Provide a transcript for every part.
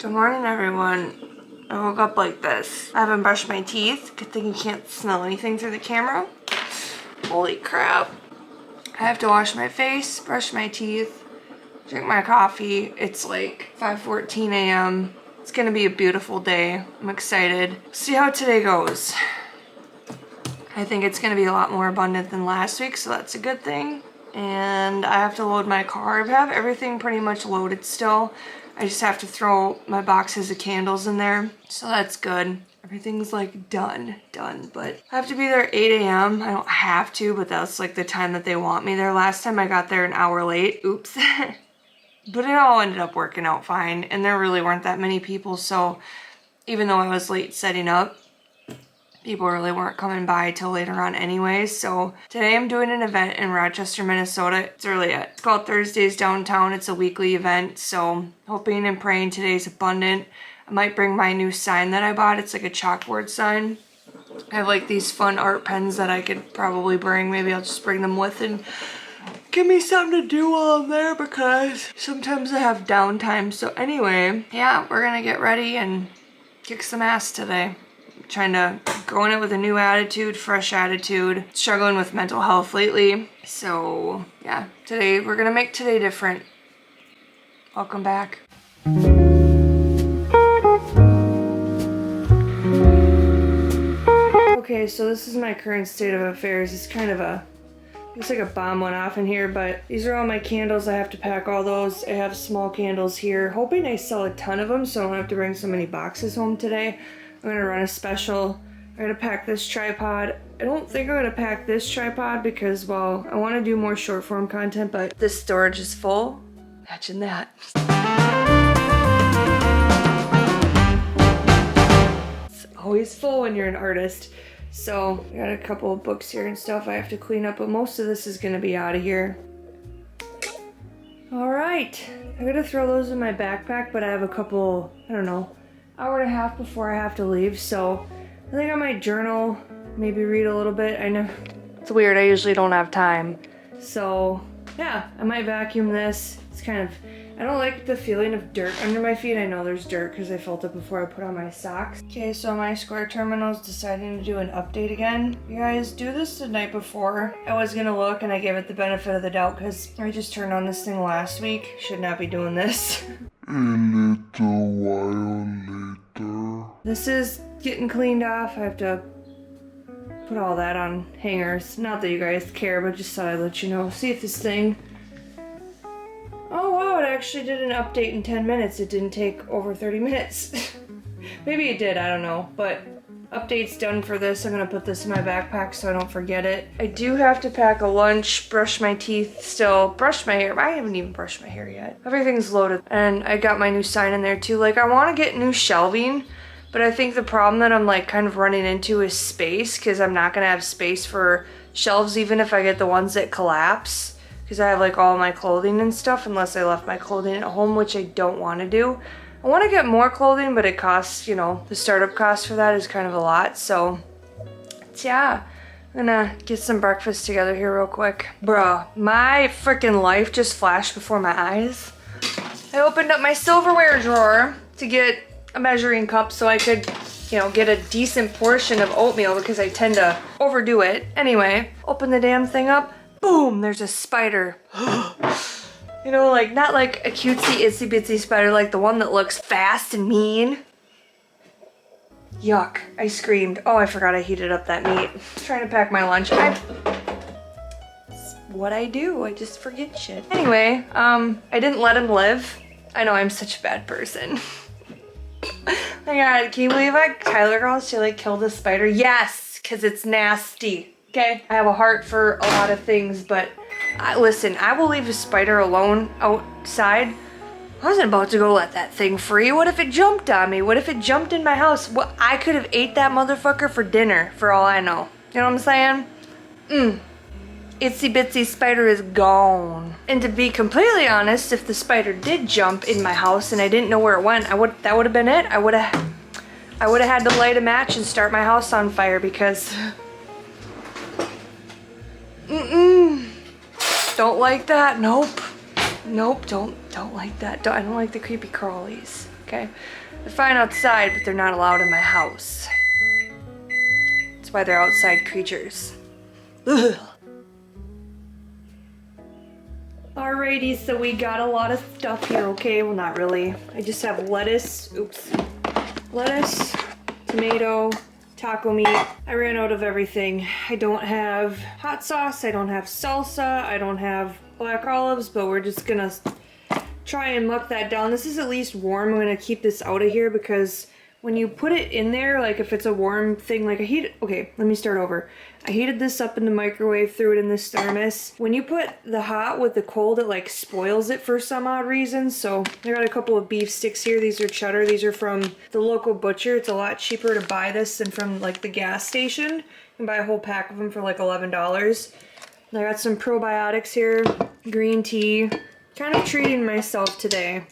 Good morning, everyone. I woke up like this. I haven't brushed my teeth. Good thing you can't smell anything through the camera. Holy crap. I have to wash my face, brush my teeth, drink my coffee. It's like 5:14 a.m. It's gonna be a beautiful day. I'm excited. See how today goes. I think it's gonna be a lot more abundant than last week, so that's a good thing. And I have to load my car. I have everything pretty much loaded still. I just have to throw my boxes of candles in there, so that's good. Everything's like done, but I have to be there at 8 a.m. I don't have to, but that's like the time that they want me there. Last time I got there an hour late, oops. But it all ended up working out fine, and there really weren't that many people, so even though I was late setting up, people really weren't coming by till later on anyway. So today I'm doing an event in Rochester, Minnesota. It's called Thursdays Downtown. It's a weekly event, so hoping and praying today's abundant. I might bring my new sign that I bought. It's like a chalkboard sign. I have like these fun art pens that I could probably bring. Maybe I'll just bring them with and give me something to do while I'm there, because sometimes I have downtime. So anyway, yeah, we're gonna get ready and kick some ass today. Trying to go in it with a new attitude, fresh attitude. Struggling with mental health lately. So yeah, today we're gonna make today different. Welcome back. Okay, so this is my current state of affairs. It's kind of looks like a bomb went off in here, but these are all my candles. I have to pack all those. I have small candles here. Hoping I sell a ton of them so I don't have to bring so many boxes home today. I'm gonna run a special. I'm gonna pack this tripod. I don't think I'm gonna pack this tripod because, well, I wanna do more short form content, but this storage is full. Imagine that. It's always full when you're an artist. So I got a couple of books here and stuff I have to clean up, but most of this is gonna be out of here. All right, I'm gonna throw those in my backpack, but I have a couple, I don't know, hour and a half before I have to leave, so I think I might journal, maybe read a little bit. I know it's weird, I usually don't have time. So yeah, I might vacuum this. It's kind of, I don't like the feeling of dirt under my feet. I know there's dirt because I felt it before I put on my socks. Okay, so my Square Terminal's deciding to do an update again. You guys, do this the night before. I was gonna look and I gave it the benefit of the doubt because I just turned on this thing last week. Should not be doing this. A little while later. This is getting cleaned off. I have to put all that on hangers. Not that you guys care, but just thought I'd let you know. See if this thing... Oh wow, it actually did an update in 10 minutes. It didn't take over 30 minutes. Maybe it did, I don't know. But update's done for this. I'm gonna put this in my backpack so I don't forget it. I do have to pack a lunch, brush my teeth still, brush my hair. I haven't even brushed my hair yet. Everything's loaded. And I got my new sign in there too. Like, I wanna get new shelving, but I think the problem that I'm like kind of running into is space, because I'm not gonna have space for shelves even if I get the ones that collapse. Because I have like all my clothing and stuff, unless I left my clothing at home, which I don't want to do. I want to get more clothing, but it costs, you know, the startup cost for that is kind of a lot. So yeah, I'm gonna get some breakfast together here real quick. Bruh, my freaking life just flashed before my eyes. I opened up my silverware drawer to get a measuring cup so I could, you know, get a decent portion of oatmeal because I tend to overdo it. Anyway, open the damn thing up. Boom, there's a spider. You know, like, not like a cutesy itsy bitsy spider, like the one that looks fast and mean. Yuck, I screamed. Oh, I forgot I heated up that meat. Trying to pack my lunch. It's what I do, I just forget shit. Anyway, I didn't let him live. I know I'm such a bad person. My God, can you believe it? Tyler girl, she like killed a spider? Yes, because it's nasty. Okay, I have a heart for a lot of things, but listen, I will leave a spider alone outside. I wasn't about to go let that thing free. What if it jumped on me? What if it jumped in my house? What, I could have ate that motherfucker for dinner, for all I know. You know what I'm saying? Itsy bitsy spider is gone. And to be completely honest, if the spider did jump in my house and I didn't know where it went, that would have been it. I would have had to light a match and start my house on fire because... Don't like that. Nope. Nope. Don't like that. I don't like the creepy crawlies. okay? They're fine outside, but they're not allowed in my house. That's why they're outside creatures. Ugh. Alrighty, so we got a lot of stuff here, okay? Well, not really. I just have lettuce, lettuce, tomato, taco meat. I ran out of everything. I don't have hot sauce, I don't have salsa, I don't have black olives, but we're just gonna try and muck that down. This is at least warm. I'm gonna keep this out of here because when you put it in there, like if it's a warm thing, like okay, let me start over. I heated this up in the microwave, threw it in this thermos. When you put the hot with the cold, it like spoils it for some odd reason. So I got a couple of beef sticks here. These are cheddar. These are from the local butcher. It's a lot cheaper to buy this than from like the gas station. You can buy a whole pack of them for like $11. I got some probiotics here, green tea. Kind of treating myself today.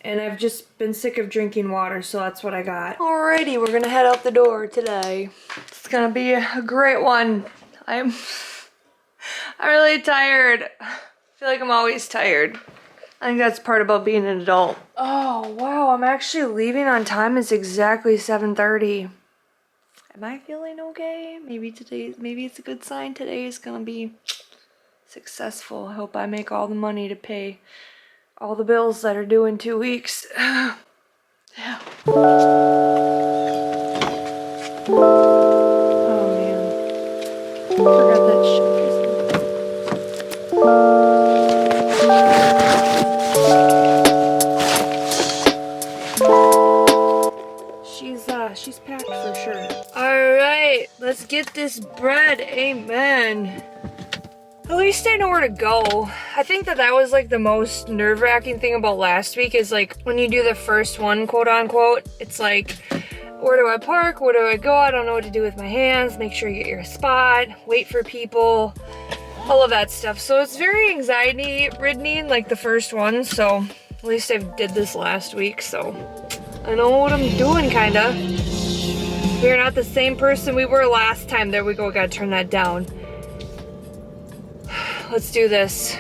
And I've just been sick of drinking water, so that's what I got. Alrighty, we're gonna head out the door today. It's gonna be a great one. I'm really tired. I feel like I'm always tired. I think that's part about being an adult. Oh, wow, I'm actually leaving on time. It's exactly 7:30. Am I feeling okay? Maybe it's a good sign today is gonna be successful. I hope I make all the money to pay all the bills that are due in 2 weeks. Yeah. Oh man. Forgot that shit. She's packed for sure. Alright, let's get this bread. Amen. At least I know where to go. I think that was like the most nerve-wracking thing about last week is like when you do the first one, quote unquote, it's like, where do I park? Where do I go? I don't know what to do with my hands. Make sure you get your spot, wait for people, all of that stuff. So it's very anxiety-ridden, like the first one. So at least I did this last week, so I know what I'm doing, kinda. We're not the same person we were last time. There we go, gotta turn that down. Let's do this.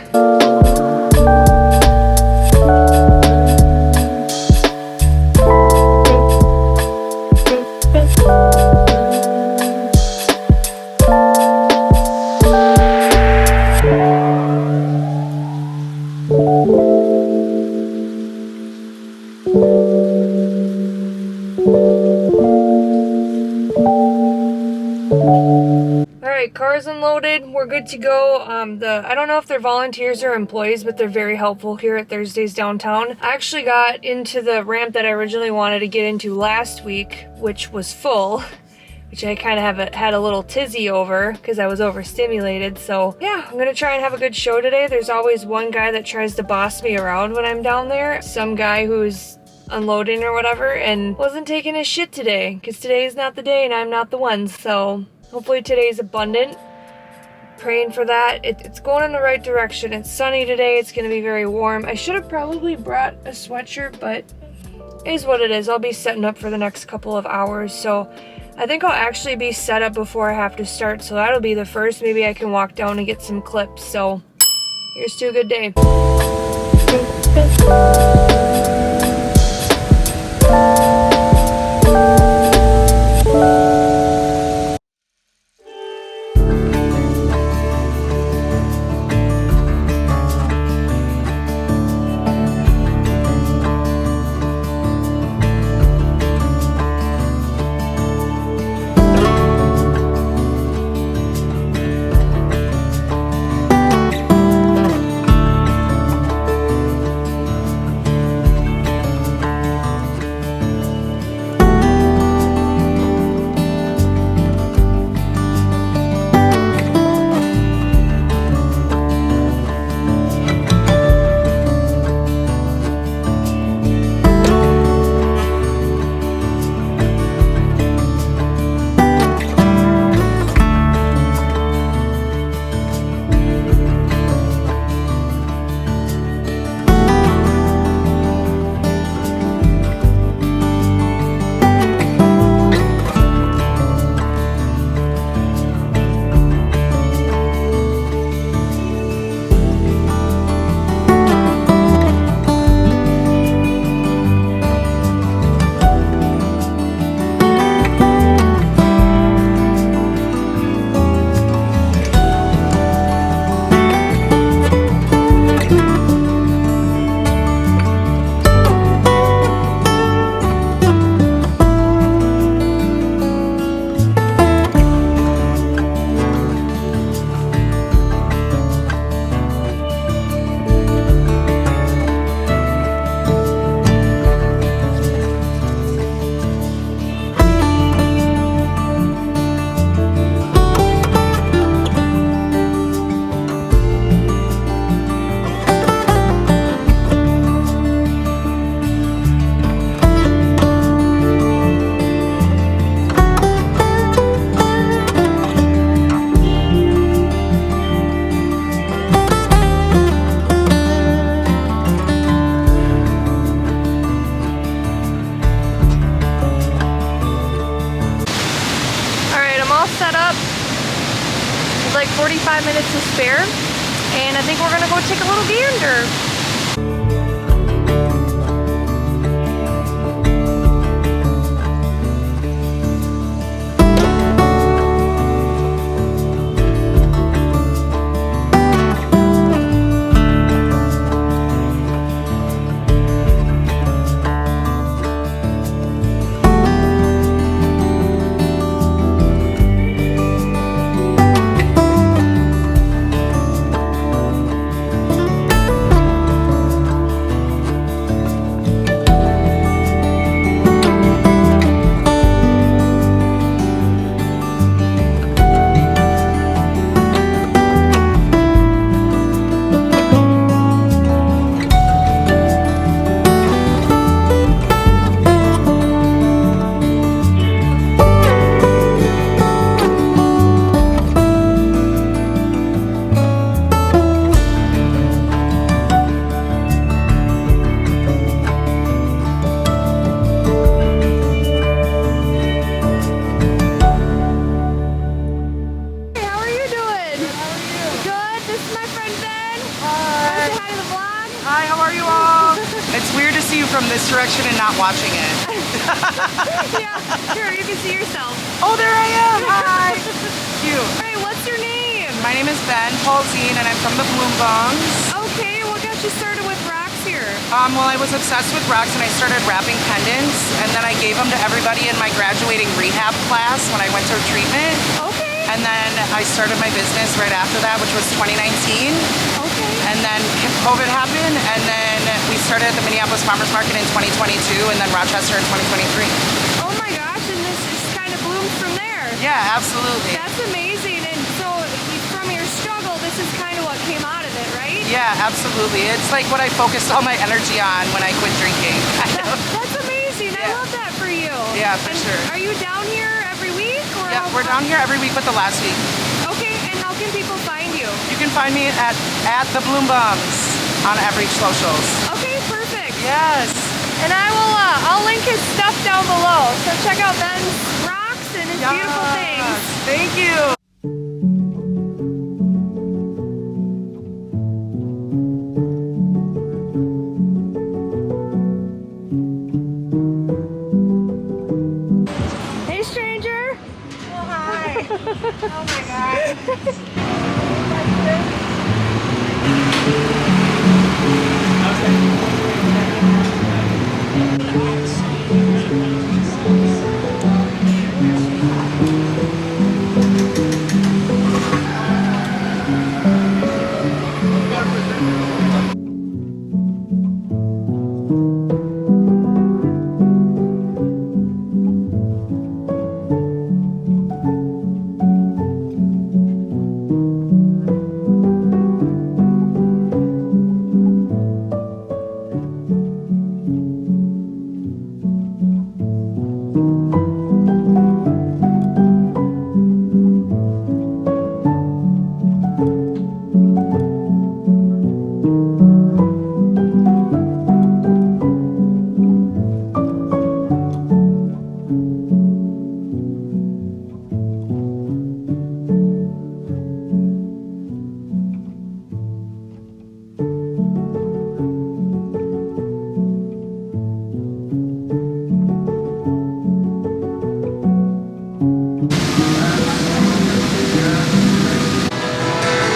Car's unloaded, we're good to go. I don't know if they're volunteers or employees, but they're very helpful here at Thursdays Downtown. I actually got into the ramp that I originally wanted to get into last week, which was full, which I kind of had a little tizzy over because I was overstimulated. So yeah, I'm gonna try and have a good show today. There's always one guy that tries to boss me around when I'm down there. Some guy who's unloading or whatever and wasn't taking his shit today because today is not the day and I'm not the one. So hopefully today's abundant. Praying for that. It's going in the right direction. It's sunny today. It's going to be very warm. I should have probably brought a sweatshirt, but it is what it is. I'll be setting up for the next couple of hours. So I think I'll actually be set up before I have to start. So that'll be the first. Maybe I can walk down and get some clips. So here's to a good day. like 45 minutes to spare, and I think we're gonna go take a little gander. It's weird to see you from this direction and not watching it. Yeah, sure, you can see yourself. Oh, there I am. Hi. Cute. Hey, what's your name? My name is Ben Paulzine, and I'm from the Bloom Bongs. Okay, what got you started with rocks here? Well, I was obsessed with rocks, and I started wrapping pendants, and then I gave them to everybody in my graduating rehab class when I went to treatment. Okay. And then I started my business right after that, which was 2019. Okay. And then COVID happened, and then we started at the Minneapolis Farmers Market in 2022, and then Rochester in 2023. Oh my gosh, and this just kind of bloomed from there. Yeah, absolutely. That's amazing. And so from your struggle, this is kind of what came out of it, right? Yeah, absolutely. It's like what I focused all my energy on when I quit drinking. That's amazing. I Yeah. love that for you. Yeah, for And sure. Are you down here every week? Or Yeah, we're down here every week but the last week. Okay, and how can people find you? You can find me at the Bloom Bums on every socials. Okay, perfect. Yes. And I'll link his stuff down below. So check out Ben's rocks and his beautiful things. Thank you. Hey, stranger. Oh, hi. Oh my God.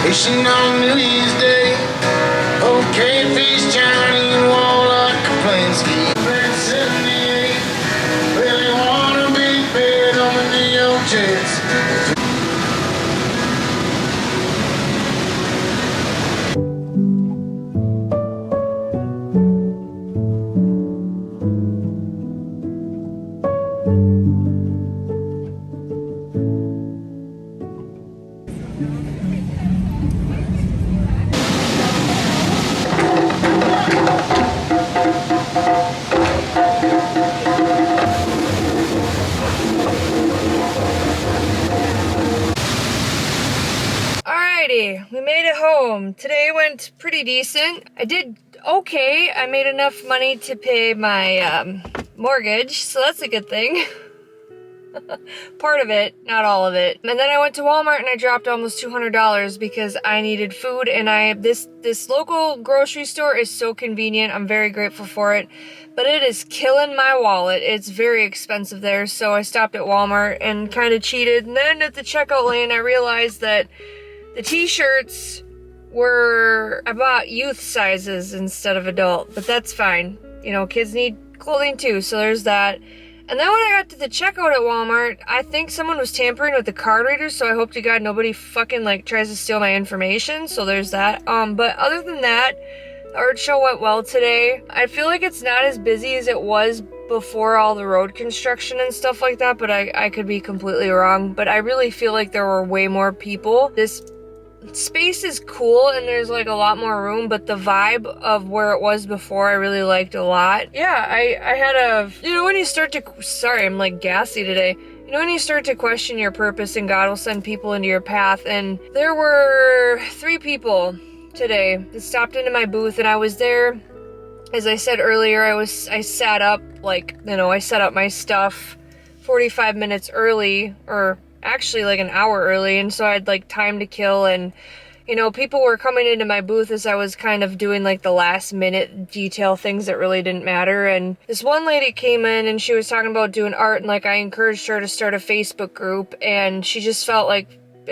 Wishing on New Year's Day. Okay, fish, Johnny, walleye, Kaplinsky. Red 78. Really wanna be big on the Neo Jets. Alrighty, we made it home. Today went pretty decent. I did okay. I made enough money to pay my mortgage, so that's a good thing. Part of it, not all of it. And then I went to Walmart and I dropped almost $200 because I needed food, and this local grocery store is so convenient. I'm very grateful for it, but it is killing my wallet. It's very expensive there, so I stopped at Walmart and kind of cheated. And then at the checkout lane, I realized that the t-shirts I bought youth sizes instead of adult, but that's fine. You know, kids need clothing too, so there's that. And then when I got to the checkout at Walmart, I think someone was tampering with the card readers, so I hope to God nobody fucking tries to steal my information, so there's that. But other than that, the art show went well today. I feel like it's not as busy as it was before all the road construction and stuff like that, but I could be completely wrong. But I really feel like there were way more people. This space is cool and there's a lot more room, but the vibe of where it was before I really liked a lot. Yeah, I had when you start to, sorry, I'm gassy today. You know, when you start to question your purpose and God will send people into your path, and there were 3 people today that stopped into my booth, and I was there, as I said earlier, I sat up, I set up my stuff 45 minutes early, or actually an hour early, and so I had time to kill, and people were coming into my booth as I was kind of doing the last minute detail things that really didn't matter. And this one lady came in and she was talking about doing art, and I encouraged her to start a Facebook group, and she just felt I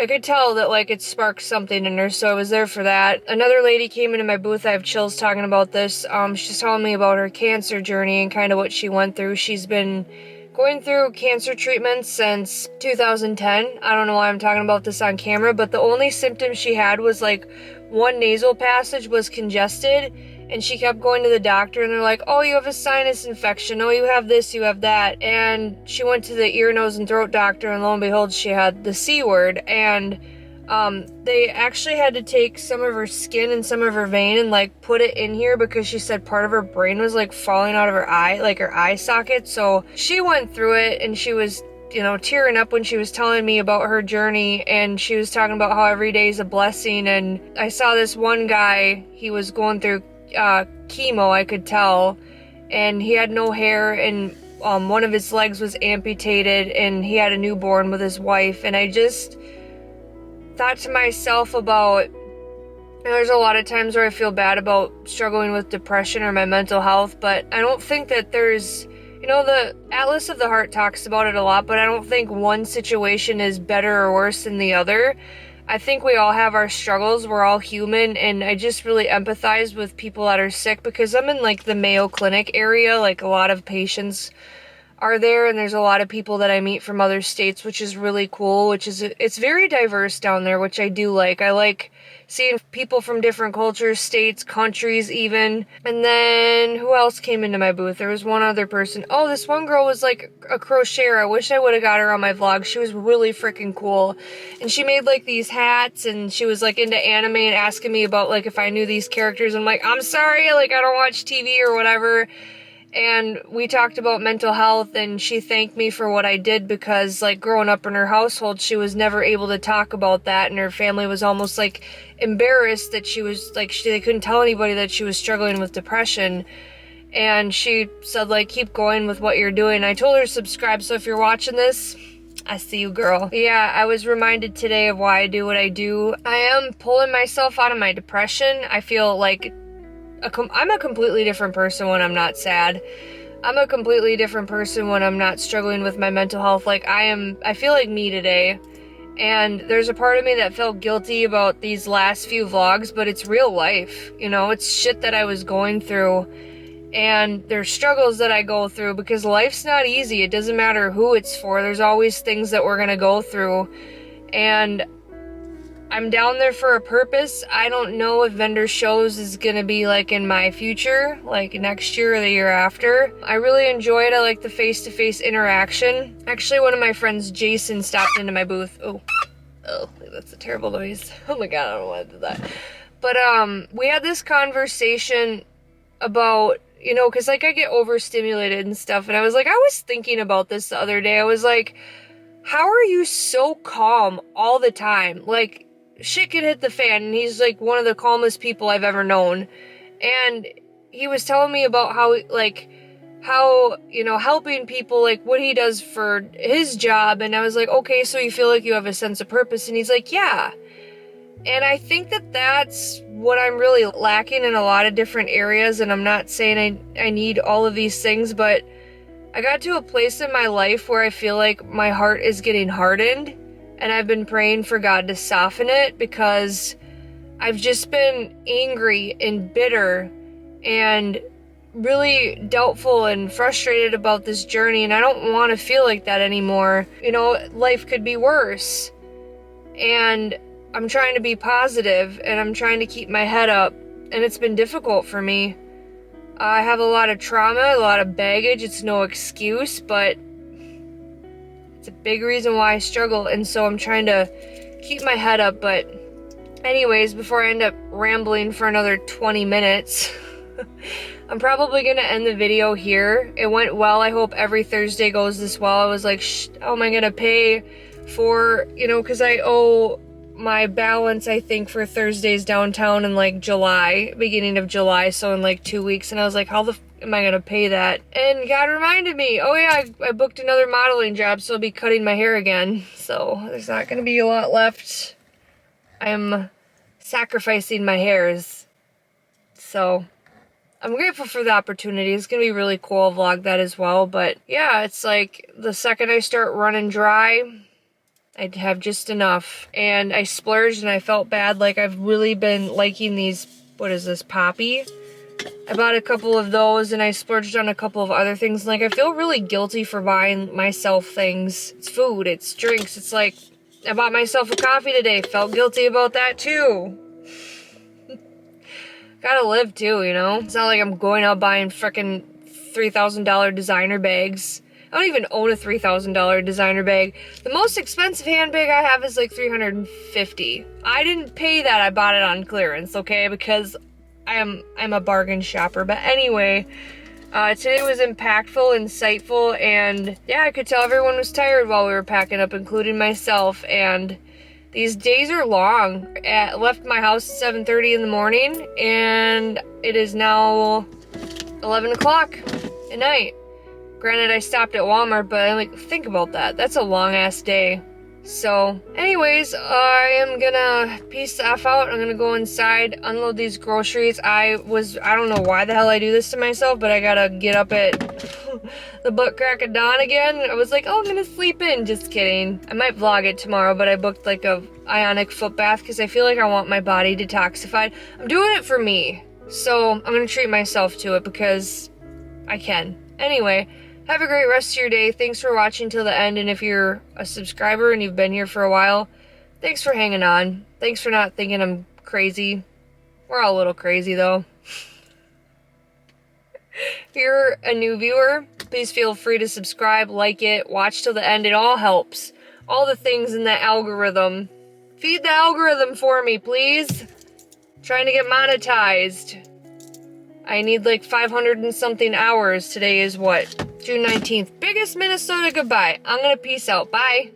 could tell that it sparked something in her, so I was there for that. Another lady came into my booth. I have chills talking about this. She's telling me about her cancer journey and kind of what she went through. She's been going through cancer treatments since 2010. I don't know why I'm talking about this on camera, but the only symptom she had was one nasal passage was congested, and she kept going to the doctor, and they're like, oh, you have a sinus infection, oh, you have this, you have that. And she went to the ear, nose, and throat doctor, and lo and behold, she had the C word. And they actually had to take some of her skin and some of her vein and put it in here because she said part of her brain was falling out of her eye, her eye socket. So she went through it, and she was, tearing up when she was telling me about her journey, and she was talking about how every day is a blessing. And I saw this one guy, he was going through chemo, I could tell, and he had no hair, and one of his legs was amputated, and he had a newborn with his wife. And I just thought to myself about, there's a lot of times where I feel bad about struggling with depression or my mental health, but I don't think that there's, the Atlas of the Heart talks about it a lot, but I don't think one situation is better or worse than the other. I think we all have our struggles. We're all human, and I just really empathize with people that are sick because I'm in the Mayo Clinic area. A lot of patients are there, and there's a lot of people that I meet from other states, which is really cool, it's very diverse down there, which I do like. I like seeing people from different cultures, states, countries even. And then who else came into my booth? There was one other person. Oh, this one girl was a crocheter. I wish I would have got her on my vlog. She was really freaking cool. And she made these hats, and she was into anime and asking me about if I knew these characters. I'm I'm sorry, I don't watch TV or whatever. And we talked about mental health, and she thanked me for what I did because growing up in her household, she was never able to talk about that, and her family was almost embarrassed that she was they couldn't tell anybody that she was struggling with depression. And she said keep going with what you're doing. I told her to subscribe, so if you're watching this, I see you, girl. Yeah, I was reminded today of why I do what I do. I am pulling myself out of my depression. I feel I'm a completely different person when I'm not sad. I'm a completely different person when I'm not struggling with my mental health. I feel like me today. And there's a part of me that felt guilty about these last few vlogs, but it's real life. It's shit that I was going through. And there's struggles that I go through because life's not easy. It doesn't matter who it's for. There's always things that we're gonna go through. And I'm down there for a purpose. I don't know if vendor shows is gonna be in my future, next year or the year after. I really enjoy it. I like the face-to-face interaction. Actually, one of my friends, Jason, stopped into my booth. Oh, that's a terrible noise. Oh my God, I don't know why I did that. But we had this conversation about, because I get overstimulated and stuff, and I was I was thinking about this the other day. I was how are you so calm all the time? Shit could hit the fan, and he's one of the calmest people I've ever known. And he was telling me about how how, you know, helping people, like what he does for his job. And I was like, okay, so you feel like you have a sense of purpose? And he's like, yeah. And I think that that's what I'm really lacking in a lot of different areas. And I'm not saying I need all of these things, but I got to a place in my life where I feel like my heart is getting hardened. And I've been praying for God to soften it, because I've just been angry and bitter and really doubtful and frustrated about this journey, and I don't want to feel like that anymore. You know, life could be worse. And I'm trying to be positive, and I'm trying to keep my head up, and it's been difficult for me. I have a lot of trauma, a lot of baggage. It's no excuse, but it's a big reason why I struggle, and so I'm trying to keep my head up. But anyways, before I end up rambling for another 20 minutes, I'm probably going to end the video here. It went well. I hope every Thursday goes this well. I was like, how am I going to pay for, you know, because I owe my balance, I think, for Thursdays downtown in like July, beginning of July, so in like 2 weeks. And I was like, how the am I going to pay that? And God reminded me, oh yeah, I booked another modeling job, so I'll be cutting my hair again. So there's not going to be a lot left. I'm sacrificing my hairs. So I'm grateful for the opportunity. It's going to be really cool. I'll vlog that as well. But yeah, it's like the second I start running dry, I'd have just enough. And I splurged and I felt bad. Like I've really been liking these, what is this, Poppy? I bought a couple of those and I splurged on a couple of other things. Like I feel really guilty for buying myself things. It's food, it's drinks. It's like I bought myself a coffee today. Felt guilty about that too. Gotta live too, you know? It's not like I'm going out buying frickin' $3,000 designer bags. I don't even own a $3,000 designer bag. The most expensive handbag I have is like $350. I didn't pay that. I bought it on clearance, okay? Because I'm a bargain shopper. But anyway, today was impactful, insightful, and yeah, I could tell everyone was tired while we were packing up, including myself. And these days are long. I left my house at 7:30 in the morning, and it is now 11 o'clock at night. Granted, I stopped at Walmart, but I'm like, think about that. That's a long-ass day. So, anyways, I am gonna peace the F out. I'm gonna go inside, unload these groceries. I don't know why the hell I do this to myself, but I gotta get up at the butt crack of dawn again. I was like, oh, I'm gonna sleep in. Just kidding. I might vlog it tomorrow, but I booked like a ionic foot bath because I feel like I want my body detoxified. I'm doing it for me. So, I'm gonna treat myself to it because I can. Anyway, have a great rest of your day. Thanks for watching till the end. And if you're a subscriber and you've been here for a while, thanks for hanging on. Thanks for not thinking I'm crazy. We're all a little crazy though. If you're a new viewer, please feel free to subscribe, like it, watch till the end. It all helps. All the things in the algorithm. Feed the algorithm for me, please. Trying to get monetized. I need like 500 and something hours. Today is what? June 19th. Biggest Minnesota goodbye. I'm gonna peace out. Bye.